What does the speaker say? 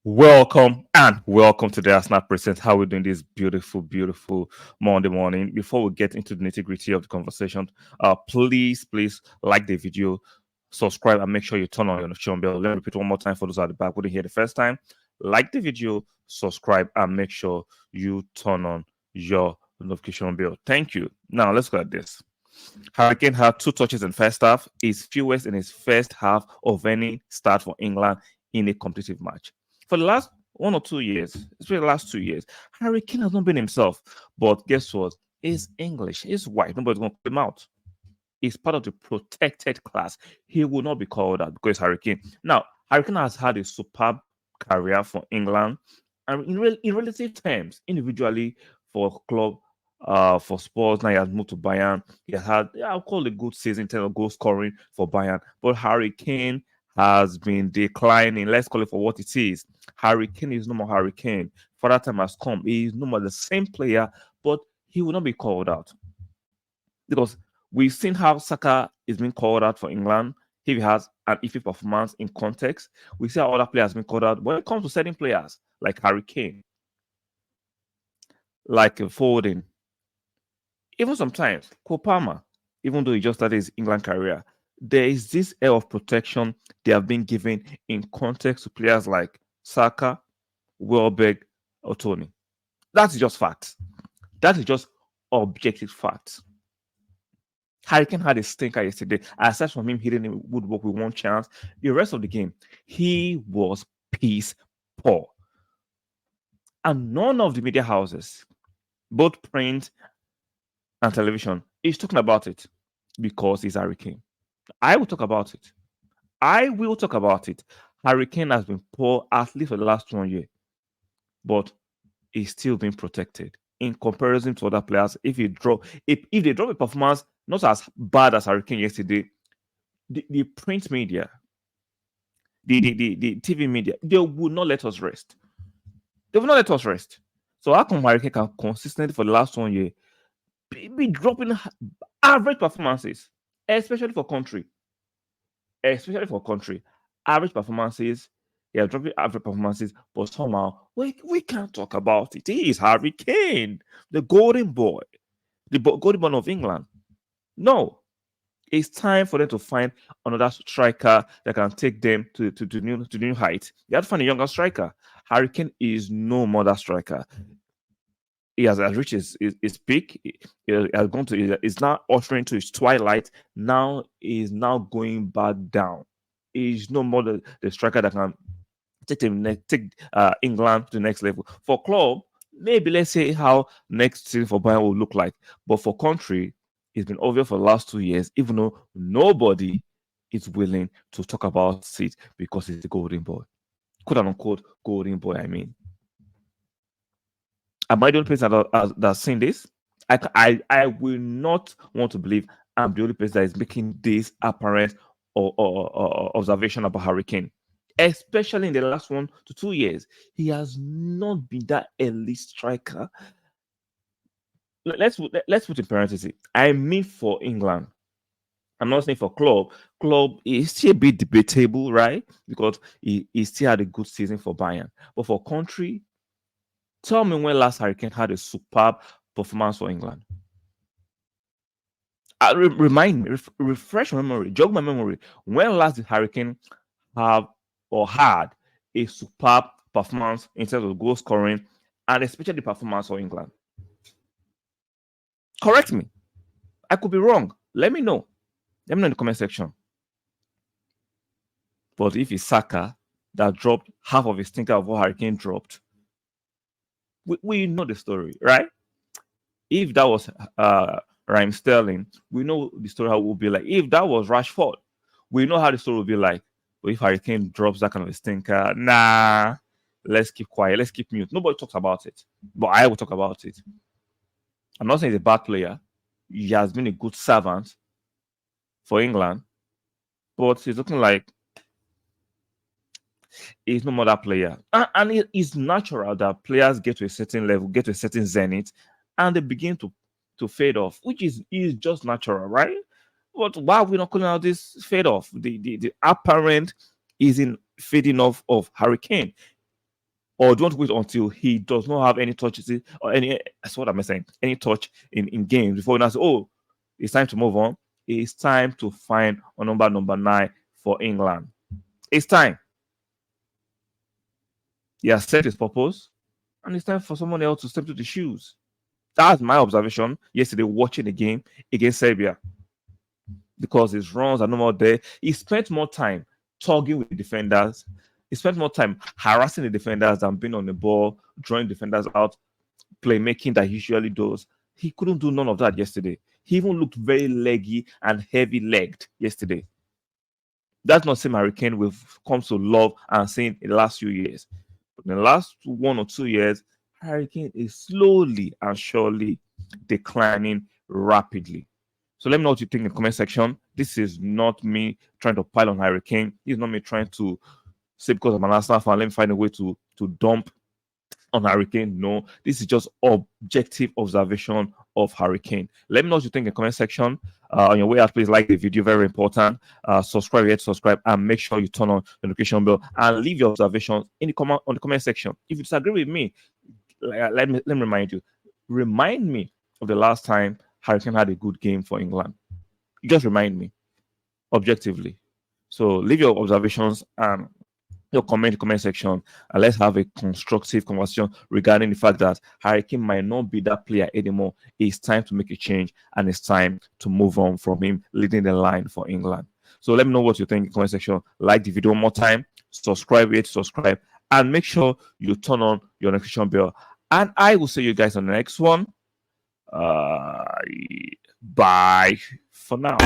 Welcome to the Arsenal Present. How we doing this beautiful Monday morning? Before we get into the nitty gritty of the conversation, please like the video, subscribe, and make sure you turn on your notification bell. Let me repeat one more time for those at the back who didn't hear the first time. Like the video, subscribe, and make sure you turn on your notification bell. Thank you. Now let's go at this. Hurricane had two touches in first half, his fewest in his first half of any start for England in a competitive match. For the last 1 or 2 years, especially the last 2 years, Hurricane has not been himself. But guess what? He's English, he's white. Nobody's going to call him out. He's part of the protected class. He will not be called out because Hurricane. Now, Hurricane has had a superb career for England, and in relative terms, individually for club, for Spurs. Now he has moved to Bayern. He has had, yeah, I'll call it a good season in terms of goal scoring for Bayern. But Harry Kane has been declining. Let's call it for what it is. Harry Kane is no more Harry Kane. For that time has come. He is no more the same player, but he will not be called out because we've seen how Saka is being called out for England. If he has an iffy performance in context, we see how other players being called out. When it comes to certain players like Harry Kane, like Foden, even sometimes Kopama, even though he just started his England career, there is this air of protection they have been given in context to players like Saka, Welbeck, or Tony. That's just facts. That is just objective facts. Harry Kane had a stinker yesterday. Aside from him hitting the woodwork with one chance, the rest of the game, he was piece poor. And none of the media houses, both print and television, is talking about it because he's Harry Kane. I will talk about it. I will talk about it. Harry Kane has been poor at least for the last 1 year, but he's still being protected in comparison to other players. If they drop a performance not as bad as Harry Kane yesterday, the print media, the TV media, they will not let us rest. They will not let us rest. So how come Harry Kane can consistently for the last 1 year be dropping average performances, especially for country? Especially for country, average performances, yeah, dropping average performances, but somehow we can't talk about it. He is Harry Kane, the golden boy, the golden boy of England. No, it's time for them to find another striker that can take them to new height. They have to find a younger striker. Harry Kane is no more that striker. He has reached his peak. He has gone to. Is now ushering to his twilight. Now is now going back down. He's no more the striker that can take England to the next level. For club, maybe let's say how next season for Bayern will look like. But for country, it's been obvious for the last 2 years, even though nobody is willing to talk about it because it's the golden boy. Quote unquote golden boy, I mean. Am I the only person that's seen this? I will not want to believe I'm the only person that is making this apparent or observation about Harry Kane. Especially in the last 1 to 2 years, he has not been that elite striker. Let's put in parentheses. I mean for England. I'm not saying for club. Club is still a bit debatable, right? Because he still had a good season for Bayern. But for country, tell me when last Harry Kane had a superb performance for England. Remind me, refresh my memory, jog my memory. When last did Harry Kane have or had a superb performance in terms of goal scoring and especially the performance for England? Correct me. I could be wrong. Let me know. Let me know in the comment section. But if it's Saka that dropped half of his thinker of what Harry Kane dropped, we know the story, right? If that was Raheem Sterling, we know the story how it would be like. If that was Rashford, we know how the story would be like. But if Harry Kane drops that kind of a stinker, nah, let's keep quiet, let's keep mute. Nobody talks about it, but I will talk about it. I'm not saying he's a bad player. He has been a good servant for England, but he's looking like he's no more that player. And it's natural that players get to a certain level, get to a certain zenith, and they begin to fade off, which is just natural, right? But why are we not calling out this fade off? The apparent is in fading off of Harry Kane. Or do you want to wait until he does not have any touches or any, that's what I'm saying, any touch in games before you now say, oh, it's time to move on? It's time to find a number 9 for England. It's time. He has set his purpose, and it's time for someone else to step to the shoes. That's my observation yesterday watching the game against Serbia, because his runs are no more there. He spent more time tugging with the defenders. He spent more time harassing the defenders than being on the ball, drawing defenders out, playmaking that he usually does. He couldn't do none of that yesterday. He even looked very leggy and heavy legged yesterday. That's not same Harry Kane we've come to love and seen in the last few years. But in the last 1 or 2 years, Harry Kane is slowly and surely declining rapidly. So let me know what you think in the comment section. This is not me trying to pile on Harry Kane. This is not me trying to say because I'm an Arsenal fan, let me find a way to dump on Harry Kane. No, this is just objective observation of Harry Kane. Let me know what you think in the comment section. On your way out, please like the video, very important. Subscribe yet, subscribe, and make sure you turn on the notification bell and leave your observations in the comment section. If you disagree with me, let me remind you. Remind me of the last time Harry Kane had a good game for England. You just remind me objectively. So leave your observations and your comment section, and let's have a constructive conversation regarding the fact that Harry Kane might not be that player anymore. It's time to make a change, and it's time to move on from him leading the line for England. So let me know what you think in the comment section. Like the video one more time, subscribe yet, subscribe, and make sure you turn on your notification bell. And I will see you guys on the next one. Bye for now.